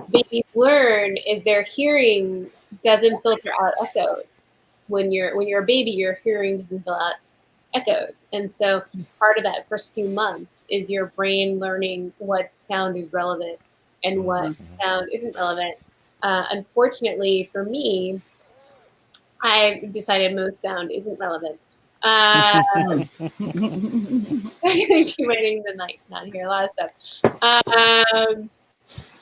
babies learn is their hearing doesn't filter out echoes. When you're a baby, your hearing doesn't filter out echoes, and so part of that first few months is your brain learning what sound is relevant and what sound isn't relevant. Unfortunately for me, I decided most sound isn't relevant. I'm too many than like not hear a lot of stuff.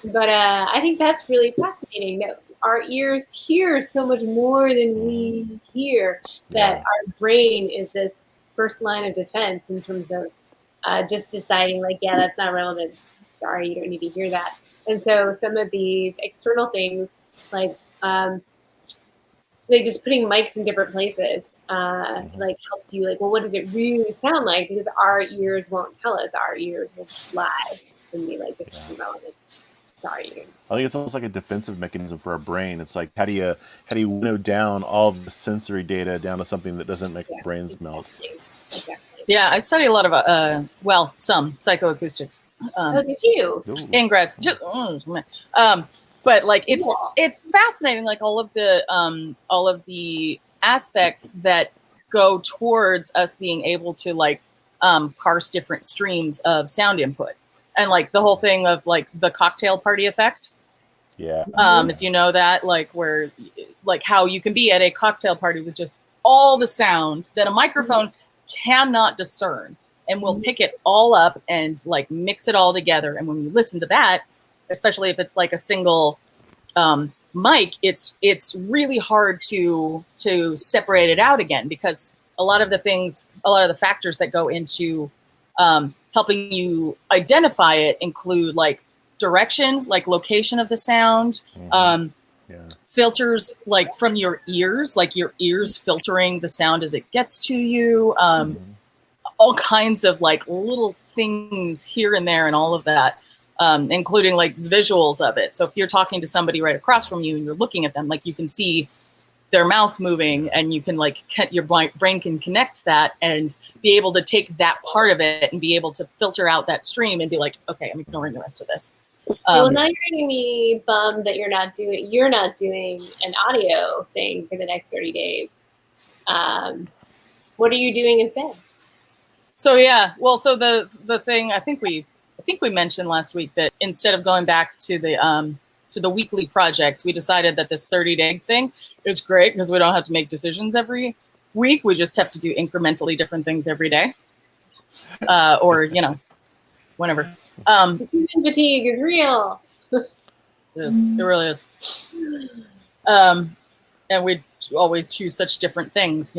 But I think that's really fascinating that our ears hear so much more than we hear, that our brain is this first line of defense in terms of just deciding like, yeah, that's not relevant. Sorry, you don't need to hear that. And so some of these external things like just putting mics in different places like helps you like, well, what does it really sound like? Because our ears won't tell us. Our ears will lie and be like, this is irrelevant. Sorry. I think it's almost like a defensive mechanism for our brain. It's like, how do you winnow down all the sensory data down to something that doesn't make our brains melt? Exactly. Yeah, I study a lot of some psychoacoustics. Did you? In grad school. But like it's fascinating, like all of the aspects that go towards us being able to like parse different streams of sound input. And like the whole thing of like the cocktail party effect. Yeah. If you know that, like where, like how you can be at a cocktail party with just all the sound that a microphone cannot discern, and will pick it all up and like mix it all together. And when you listen to that, especially if it's like a single mic, it's really hard to separate it out again, because a lot of the factors that go into helping you identify it include like direction, like location of the sound, filters like from your ears, like your ears filtering the sound as it gets to you, all kinds of like little things here and there and all of that, including like visuals of it. So if you're talking to somebody right across from you and you're looking at them, like you can see their mouth moving, and you can like your brain can connect that and be able to take that part of it and be able to filter out that stream and be like, okay, I'm ignoring the rest of this. Well, now you're making me bummed that you're not doing an audio thing for the next 30 days. What are you doing instead? So yeah, well, so the thing I think we mentioned last week that instead of going back to the weekly projects, we decided that this 30-day thing is great because we don't have to make decisions every week. We just have to do incrementally different things every day, or whenever. Decision fatigue is real. It really is. And we always choose such different things,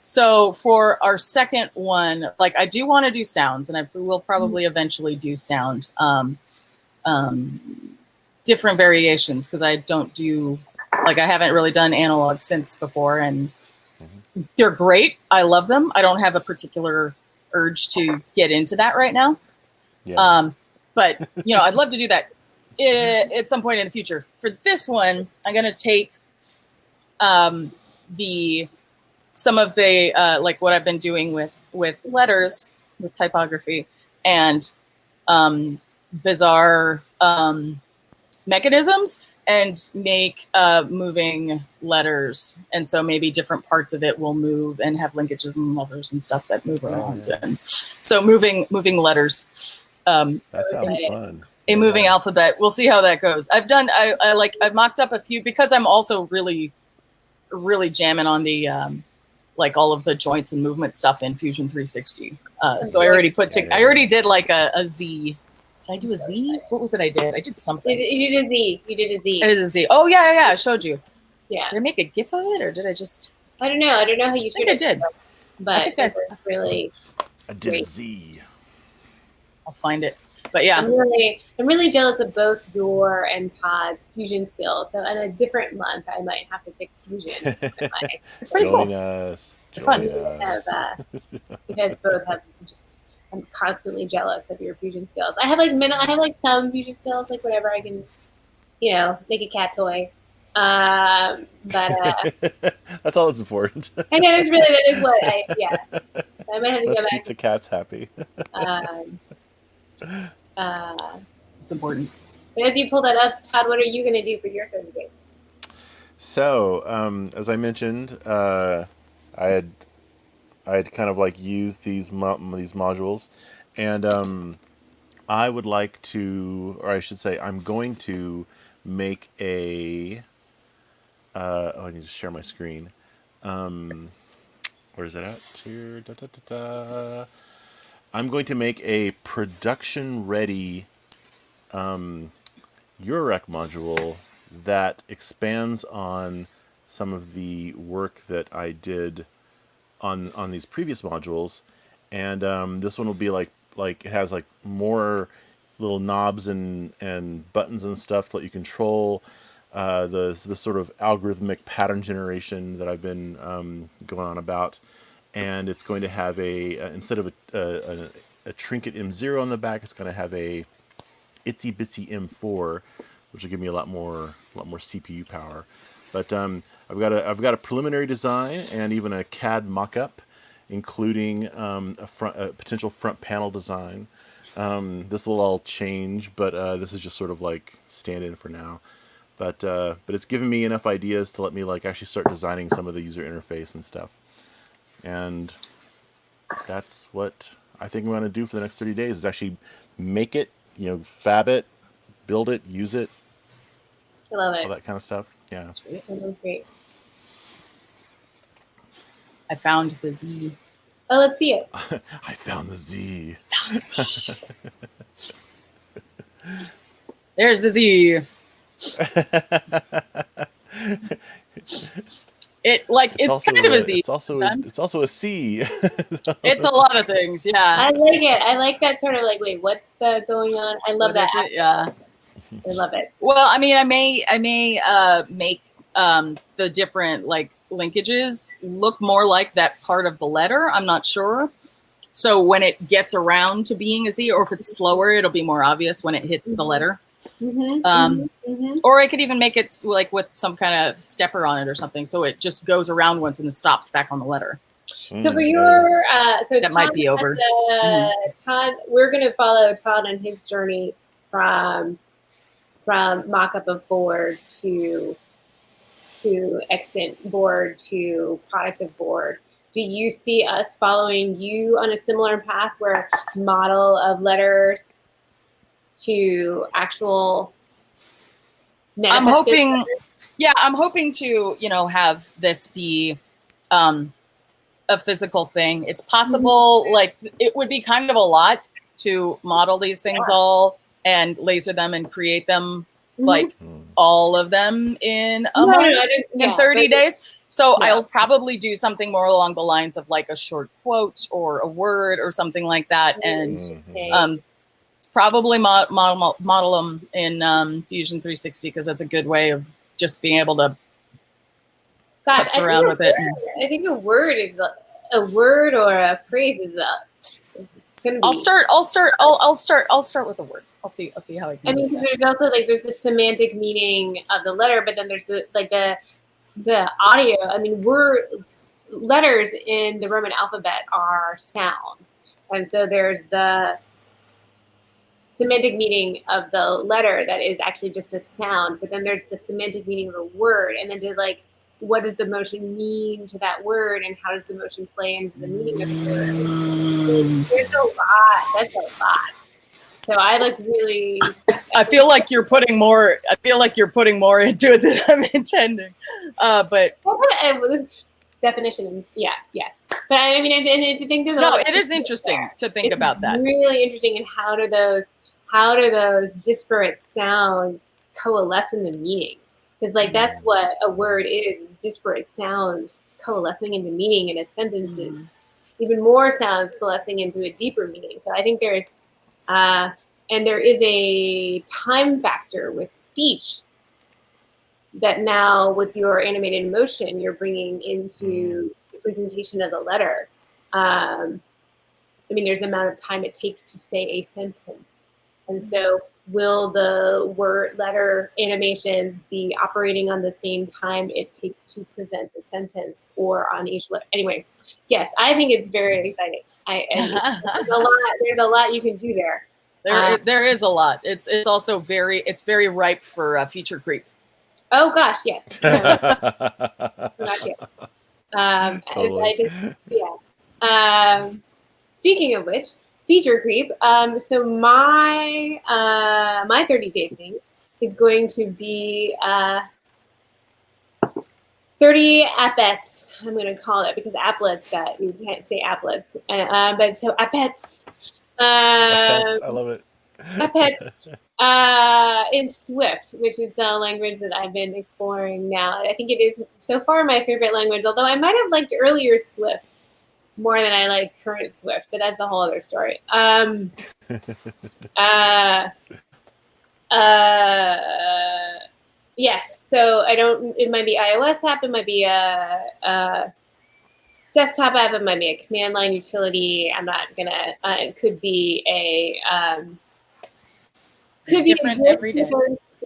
So for our second one, like I do want to do sounds, and I will probably eventually do sound, different variations, because I don't do, like I haven't really done analog synths before, and they're great. I love them. I don't have a particular urge to get into that right now. Yeah. But I'd love to do that at some point in the future. For this one, I'm going to take some of the like what I've been doing with letters, with typography, and bizarre mechanisms, and make moving letters. And so maybe different parts of it will move and have linkages and levers and stuff that move around. Yeah. And so moving letters. That sounds fun. A moving alphabet. We'll see how that goes. I've mocked up a few, because I'm also really, really jamming on the like all of the joints and movement stuff in Fusion 360. So I already did like a Z. Did I do a Z? What was it I did? I did something. You did a Z. You did a Z. I did a Z. Oh yeah, I showed you. Yeah. Did I make a GIF of it, or did I just? I don't know how you should. I did. But it was really. I did great. A Z. I'll find it. But yeah, I'm really jealous of both your and Todd's Fusion skills. So in a different month, I might have to pick Fusion. It's pretty cool. Join us. It's fun. You guys both have just. I'm constantly jealous of your Fusion skills. I have like some Fusion skills, like whatever I can, make a cat toy. But that's all that's important. I know that is what I might have to Let's go back. Keep the cats happy. It's important. But as you pull that up, Todd, what are you going to do for your 30 days? So, as I mentioned, I had kind of like used these modules, and I would like to, or I should say, I'm going to make a. I need to share my screen. Where is it at? Here, I'm going to make a production-ready Eurorack module that expands on some of the work that I did on these previous modules, and this one will be like it has like more little knobs and buttons and stuff to let you control this sort of algorithmic pattern generation that I've been going on about. And it's going to have instead of a Trinket M0 on the back, it's going to have a itsy bitsy M4, which will give me a lot more CPU power. But I've got a preliminary design and even a CAD mock-up, including a potential front panel design. This will all change, but this is just sort of like stand-in for now. But it's given me enough ideas to let me like actually start designing some of the user interface and stuff. And that's what I think I'm going to do for the next 30 days is actually make it, fab it, build it, use it. I love it. All that kind of stuff. Yeah. That's great. I found the Z. Oh, let's see it. I found the Z. There's the Z. It's kind of a Z. It's also a C. It's a lot of things. Yeah. I like it. I like that sort of like, wait, what's the going on? I love that. Yeah. I love it. Well, I mean, I may make the different like linkages look more like that part of the letter. I'm not sure. So when it gets around to being a Z, or if it's slower, it'll be more obvious when it hits the letter. Or I could even make it like with some kind of stepper on it or something, so it just goes around once and then stops back on the letter. So for your, so that might be over. Todd, we're going to follow Todd on his journey from mock-up of board to extant board to product of board. Do you see us following you on a similar path where model of letters to actual I'm hoping to, have this be a physical thing. It's possible, like it would be kind of a lot to model these things all and laser them and create them like all of them in a month, in 30 days. So I'll probably do something more along the lines of like a short quote or a word or something like that, and probably model them in Fusion 360, because that's a good way of just being able to putz around with it. I think a word is a word or a phrase is I'll start with a word. I'll see how I can. I mean, because there's also like there's the semantic meaning of the letter, but then there's the audio. I mean, letters in the Roman alphabet are sounds, and so there's the semantic meaning of the letter that is actually just a sound, but then there's the semantic meaning of the word, and then what does the motion mean to that word, and how does the motion play into the meaning of the word? There's a lot. That's a lot. So I really. I feel like you're putting more. Into it than I'm intending. But definition, yes. But I mean, and I think there's it is interesting to think about that. Really interesting, and how do those disparate sounds coalesce in the meaning? Because like that's what a word is: disparate sounds coalescing into meaning, and a sentence is even more sounds coalescing into a deeper meaning. So I think there's. And there is a time factor with speech that now with your animated motion, you're bringing into the presentation of the letter. I mean, there's the amount of time it takes to say a sentence. And so will the word letter animations be operating on the same time it takes to present the sentence or on each letter? Anyway, yes, I think it's very exciting. There's a lot you can do there. There is a lot. It's also very ripe for feature creep. Oh gosh, yes. Not yet. Totally. Speaking of which, feature creep. So my 30-day thing is going to be 30 applets. I'm going to call it, because applets you can't say applets, but so applets. I love it. In Swift, which is the language that I've been exploring now. I think it is so far my favorite language, although I might have liked earlier Swift more than I like current Swift, but that's a whole other story. Yes, so it might be iOS app, it might be a desktop app, it might be a command line utility. I'm not gonna. It could be different every day.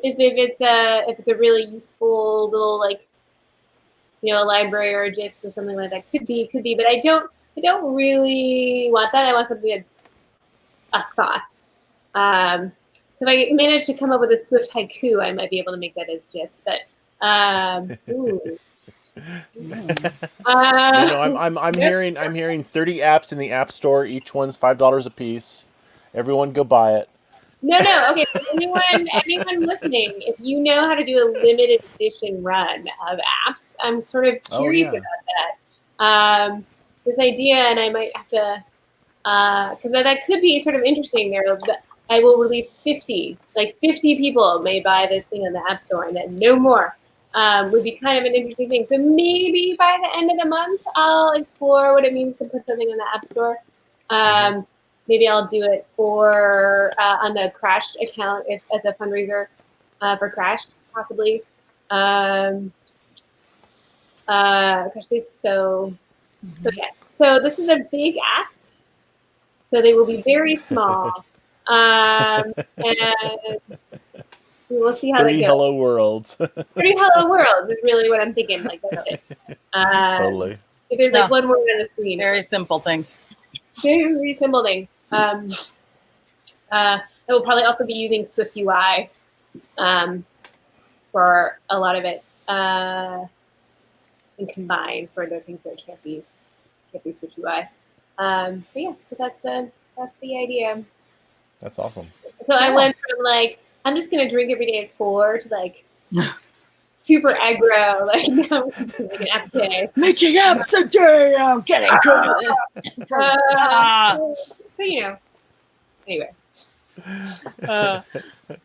If it's a really useful little a library or a gist or something like that, could be. But I don't really want that. I want something that's a thought. If I manage to come up with a Swift haiku, I might be able to make that as gist. But I'm hearing 30 apps in the App Store. Each one's $5 a piece. Everyone go buy it. No. Okay, for anyone listening, if you know how to do a limited edition run of apps, I'm sort of curious about that. This idea, and I might have to, because that could be sort of interesting. I will release 50 people may buy this thing on the App Store, and then no more. Would be kind of an interesting thing. So maybe by the end of the month, I'll explore what it means to put something in the App Store. Maybe I'll do it for on the Crash account as a fundraiser for Crash, possibly. Crashbase. So yeah. So this is a big ask. So they will be very small, and we'll see how 30 Hello Worlds. 30 Hello Worlds is really what I'm thinking. Like that's it. Totally. If there's like one word on the screen. Very simple things. Very simple things. I will probably also be using Swift UI for a lot of it, and combined for the things that can't be Swift UI. So yeah, so that's the idea. That's awesome. So I went from like I'm just gonna drink every day at 4 to like super aggro, like now like an app day. Making apps a day. I'm getting good at this. So you know, anyway.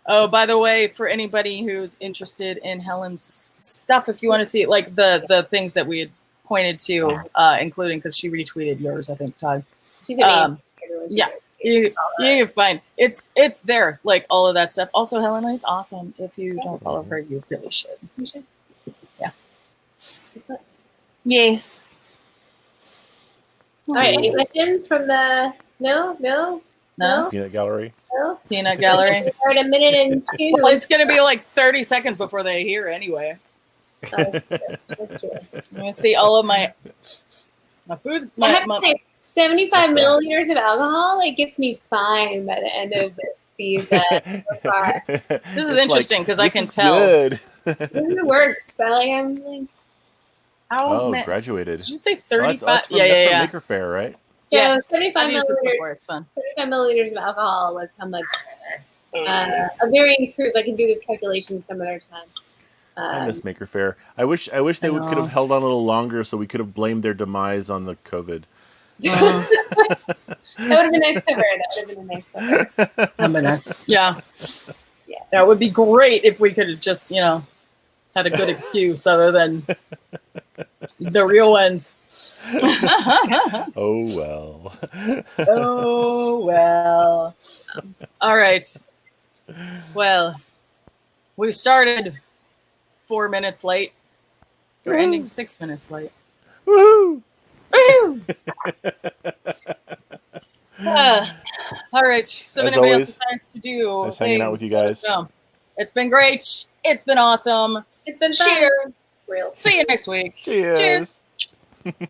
Oh, by the way, for anybody who's interested in Helen's stuff, if you want to see like the things that we had pointed to, including because she retweeted yours, I think, Todd. She's amazing. Yeah, you can find it's there, like all of that stuff. Also, Helen is awesome. If you don't follow her, you really should. You should. Yeah. Yes. All right. Any questions from the no? Peanut Gallery. No? Peanut Gallery. We're at 1 minute and 2. Well, it's gonna be like 30 seconds before they hear anyway. That's true. I'm gonna see all of my food's. I have to say, 75 milliliters of alcohol, it gets me fine by the end of these so far. This is interesting because I can tell. Good. This works, but like I'm like. Graduated. Did you say 35? That's from Maker Faire, right? So yes, 35 milliliters. It's fun. 35 milliliters of alcohol was how much? A varying proof. I can do this calculation some other time. I miss Maker Faire. I wish they could have held on a little longer so we could have blamed their demise on the COVID. That would have been nice cover. That would have been nice. Yeah. That would be great if we could have just, had a good excuse other than the real ones. Oh, well. Oh, well. All right. Well, we started 4 minutes late. We're ending 6 minutes late. Woohoo! Woo! All right. So if anybody else decides to do nice hanging out with you guys. It's been great. It's been awesome. It's been Cheers. Real. See you next week. Cheers. Cheers.